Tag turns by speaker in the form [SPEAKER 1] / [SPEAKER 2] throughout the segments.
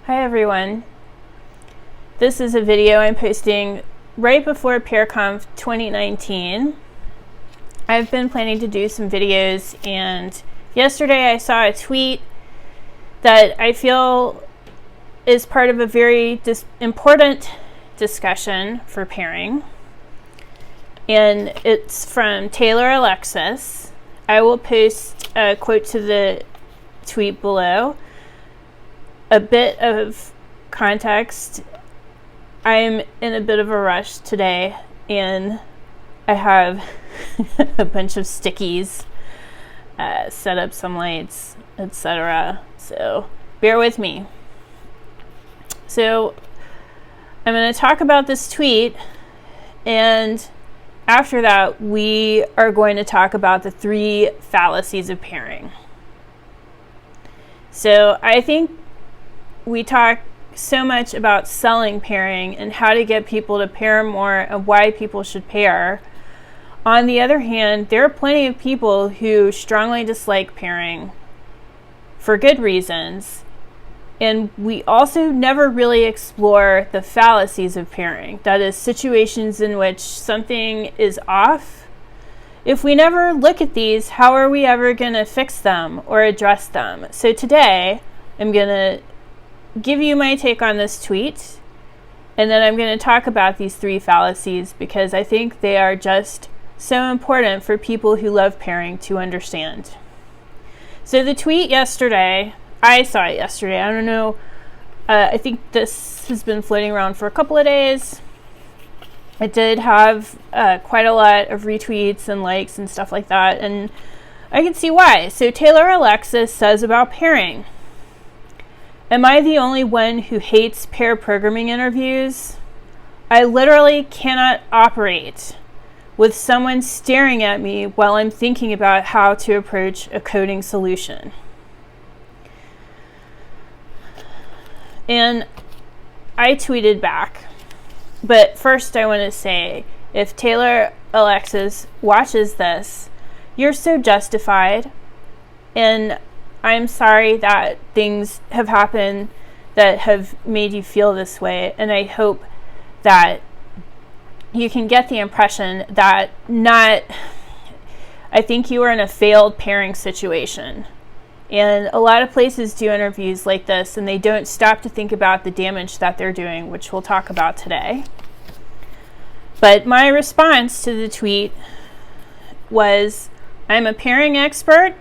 [SPEAKER 1] Hi everyone. This is a video I'm posting right before PearConf 2019. I've been planning to do some videos, and yesterday I saw a tweet that I feel is part of a very important discussion for pairing, and it's from Taylor Alexis. I will post a quote to the tweet below. A bit of context: I'm in a bit of a rush today, and I have a bunch of stickies, set up some lights, etc. So bear with me. So I'm going to talk about this tweet, and after that we are going to talk about the 3 fallacies of pairing. So I think we talk so much about selling pairing and how to get people to pair more and why people should pair. On the other hand, there are plenty of people who strongly dislike pairing for good reasons, and we also never really explore the fallacies of pairing. That is, situations in which something is off. If we never look at these, how are we ever going to fix them or address them? So today I'm going to give you my take on this tweet, and then I'm going to talk about these 3 fallacies because I think they are just so important for people who love pairing to understand. So the tweet yesterday, I saw it yesterday. I don't know. I think this has been floating around for a couple of days. It did have quite a lot of retweets and likes and stuff like that, and I can see why. So Taylor Alexis says about pairing: am I the only one who hates pair programming interviews? I literally cannot operate with someone staring at me while I'm thinking about how to approach a coding solution. And I tweeted back. But first I want to say, if Taylor Alexis watches this, you're so justified, and I'm sorry that things have happened that have made you feel this way, and I hope that you can get the impression that I think you are in a failed pairing situation. And a lot of places do interviews like this, and they don't stop to think about the damage that they're doing, which we'll talk about today. But my response to the tweet was, I'm a pairing expert.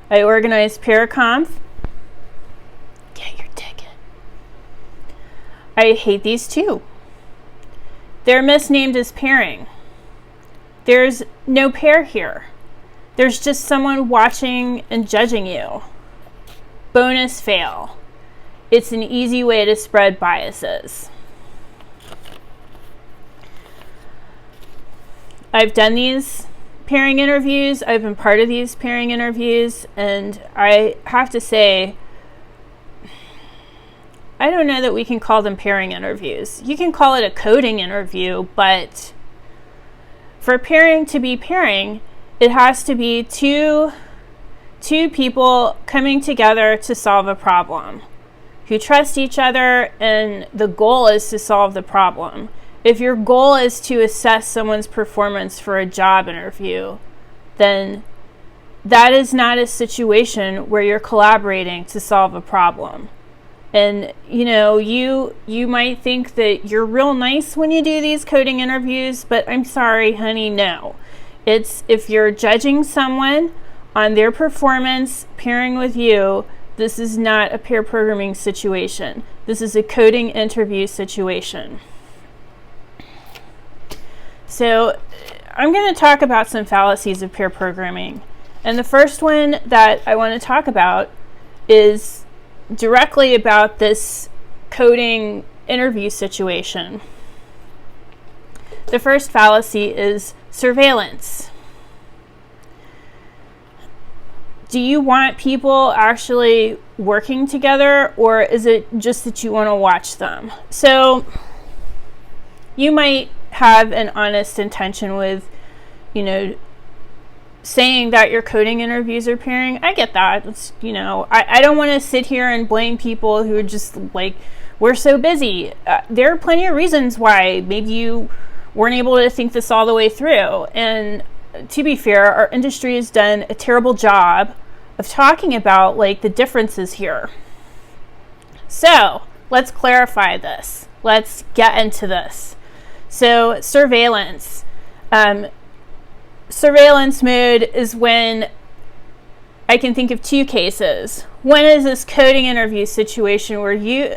[SPEAKER 1] I organized PearConf. Get your ticket. I hate these too. They're misnamed as pairing. There's no pair here. There's just someone watching and judging you. Bonus fail. It's an easy way to spread biases. I've done these pairing interviews. I've been part of these pairing interviews, and I have to say, I don't know that we can call them pairing interviews. You can call it a coding interview, but for pairing to be pairing, it has to be two people coming together to solve a problem, who trust each other, and the goal is to solve the problem. If your goal is to assess someone's performance for a job interview, then that is not a situation where you're collaborating to solve a problem. And you might think that you're real nice when you do these coding interviews, but I'm sorry, honey, no. It's if you're judging someone on their performance pairing with you, this is not a pair programming situation. This is a coding interview situation. So I'm going to talk about some fallacies of pair programming. And the first one that I want to talk about is directly about this coding interview situation. The first fallacy is surveillance. Do you want people actually working together, or is it just that you want to watch them? So you might have an honest intention with, saying that your coding interviews are pairing. I get that. It's, I don't want to sit here and blame people who are just like, we're so busy. There are plenty of reasons why maybe you weren't able to think this all the way through. And to be fair, our industry has done a terrible job of talking about like the differences here. So let's clarify this. Let's get into this. So surveillance. Surveillance mode is when I can think of two cases. One is this coding interview situation where you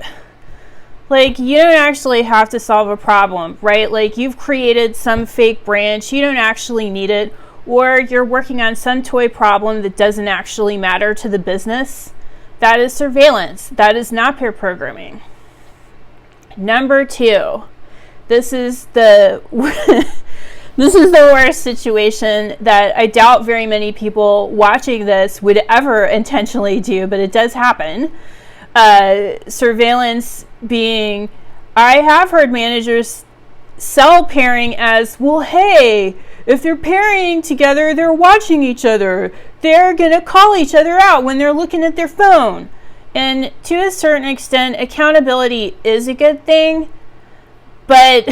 [SPEAKER 1] don't actually have to solve a problem, right? Like you've created some fake branch, you don't actually need it, or you're working on some toy problem that doesn't actually matter to the business. That is surveillance. That is not pair programming. Number two, this is the this is the worst situation that I doubt very many people watching this would ever intentionally do, but it does happen. Surveillance being, I have heard managers sell pairing as, well, hey, if they're pairing together, they're watching each other. They're going to call each other out when they're looking at their phone. And to a certain extent, accountability is a good thing, but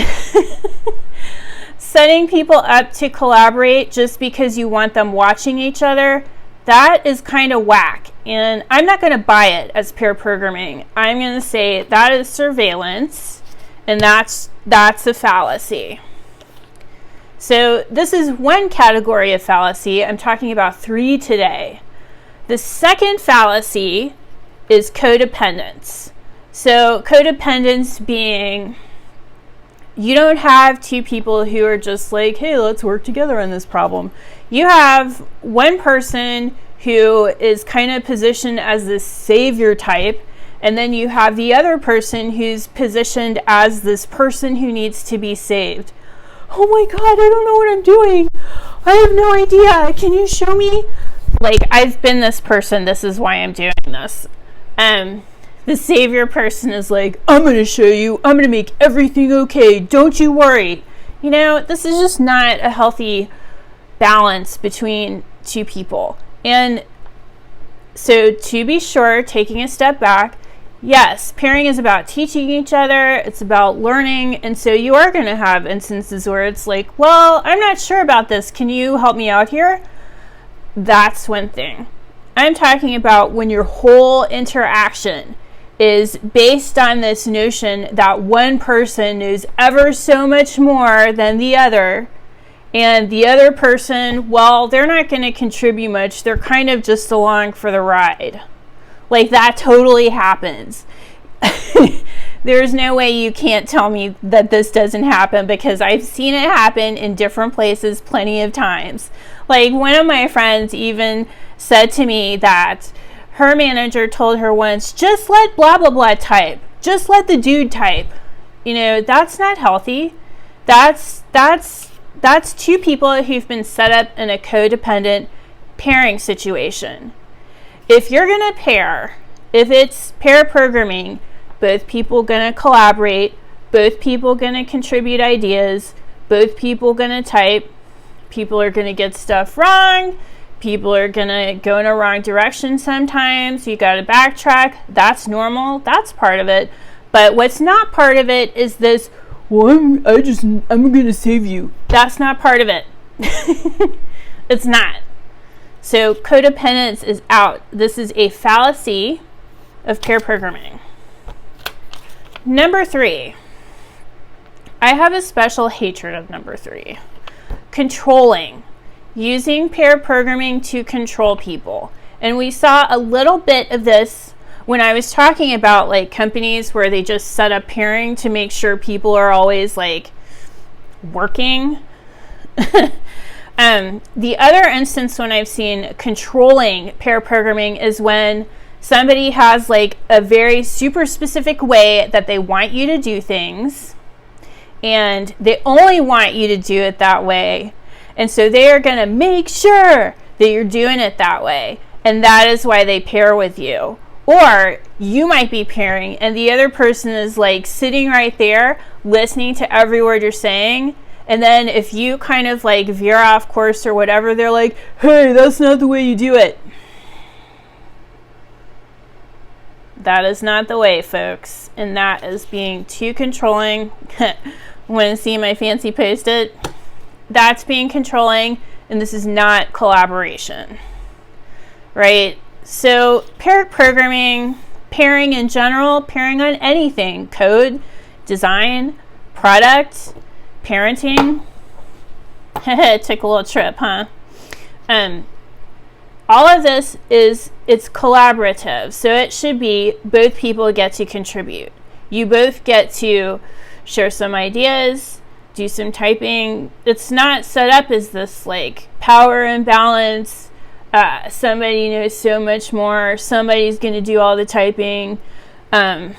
[SPEAKER 1] setting people up to collaborate just because you want them watching each other, that is kind of whack. And I'm not going to buy it as pair programming. I'm going to say that is surveillance, and that's a fallacy. So this is one category of fallacy. I'm talking about 3 today. The second fallacy is codependence. So codependence being, you don't have two people who are just like, hey, let's work together on this problem. You have one person who is kind of positioned as this savior type, and then you have the other person who's positioned as this person who needs to be saved. Oh my God, I don't know what I'm doing. I have no idea. Can you show me? Like, I've been this person. This is why I'm doing this. The savior person is like, I'm going to show you. I'm going to make everything okay. Don't you worry. This is just not a healthy balance between two people. And so to be sure, taking a step back, yes, pairing is about teaching each other. It's about learning. And so you are going to have instances where it's like, well, I'm not sure about this. Can you help me out here? That's one thing. I'm talking about when your whole interaction is based on this notion that one person knows ever so much more than the other, and the other person, well, they're not going to contribute much. They're kind of just along for the ride. Like, that totally happens. There's no way you can't tell me that this doesn't happen, because I've seen it happen in different places plenty of times. Like, one of my friends even said to me that her manager told her once, just let blah, blah, blah type. Just let the dude type. That's not healthy. That's two people who've been set up in a codependent pairing situation. If you're going to pair, if it's pair programming, both people going to collaborate, both people going to contribute ideas, both people going to type, people are going to get stuff wrong, people are going to go in a wrong direction sometimes, you got to backtrack. That's normal. That's part of it. But what's not part of it is this, well, I'm going to save you. That's not part of it. It's not. So codependence is out. This is a fallacy of pair programming. Number 3. I have a special hatred of number 3. Controlling. Using pair programming to control people. And we saw a little bit of this when I was talking about like companies where they just set up pairing to make sure people are always like working. The other instance when I've seen controlling pair programming is when somebody has like a very super specific way that they want you to do things, and they only want you to do it that way. And so they are going to make sure that you're doing it that way. And that is why they pair with you. Or you might be pairing and the other person is like sitting right there listening to every word you're saying, And then if you kind of like veer off course or whatever, they're like, hey, that's not the way you do it. That is not the way, folks. And that is being too controlling. Want to see my fancy post-it? That's being controlling, and this is not collaboration. Right? So pair programming, pairing in general, pairing on anything, code, design, product, parenting. It took a little trip, huh? All of this it's collaborative, so it should be both people get to contribute. You both get to share some ideas, do some typing. It's not set up as this like power imbalance. Somebody knows so much more. Somebody's going to do all the typing. And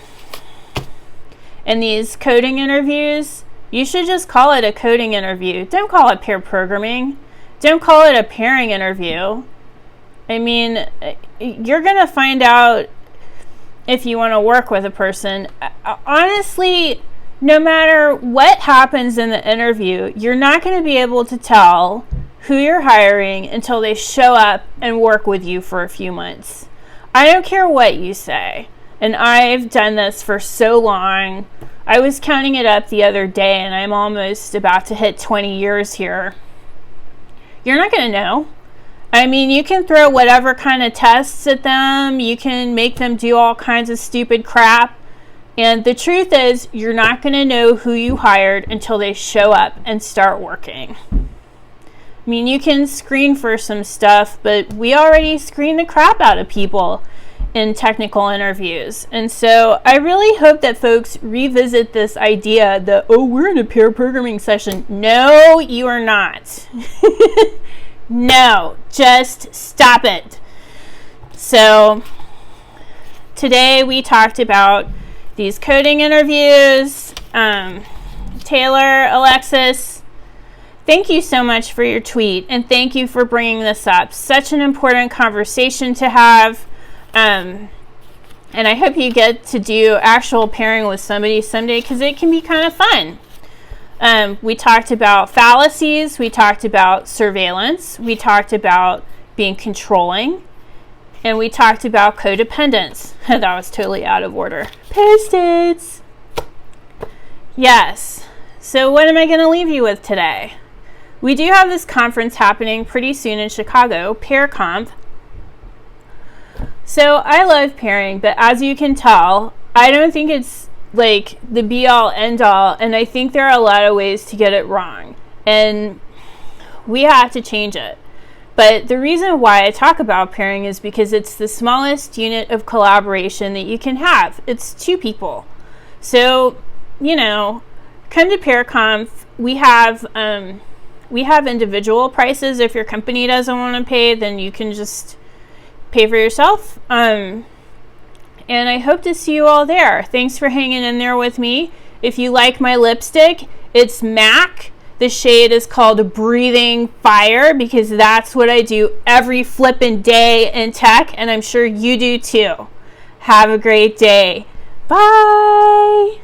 [SPEAKER 1] these coding interviews, you should just call it a coding interview. Don't call it pair programming. Don't call it a pairing interview. I mean, you're going to find out if you want to work with a person. Honestly, no matter what happens in the interview, you're not going to be able to tell who you're hiring until they show up and work with you for a few months. I don't care what you say. And I've done this for so long. I was counting it up the other day, and I'm almost about to hit 20 years here. You're not going to know. I mean, you can throw whatever kind of tests at them. You can make them do all kinds of stupid crap. And the truth is, you're not going to know who you hired until they show up and start working. I mean, you can screen for some stuff, but we already screen the crap out of people in technical interviews. And so I really hope that folks revisit this idea that, oh, we're in a pair programming session. No, you are not. No, just stop it. So today we talked about these coding interviews. Taylor, Alexis, thank you so much for your tweet, and thank you for bringing this up. Such an important conversation to have. And I hope you get to do actual pairing with somebody someday, because it can be kind of fun. We talked about fallacies. We talked about surveillance. We talked about being controlling. And we talked about codependence. That was totally out of order. Post-its. Yes. So what am I going to leave you with today? We do have this conference happening pretty soon in Chicago, PairConf. So I love pairing, but as you can tell, I don't think it's like the be-all, end-all, and I think there are a lot of ways to get it wrong. And we have to change it. But the reason why I talk about pairing is because it's the smallest unit of collaboration that you can have. It's two people. So, you know, come to PairConf. We have individual prices. If your company doesn't want to pay, then you can just pay for yourself. And I hope to see you all there. Thanks for hanging in there with me. If you like my lipstick, it's MAC. The shade is called Breathing Fire, because that's what I do every flippin' day in tech, and I'm sure you do too. Have a great day. Bye.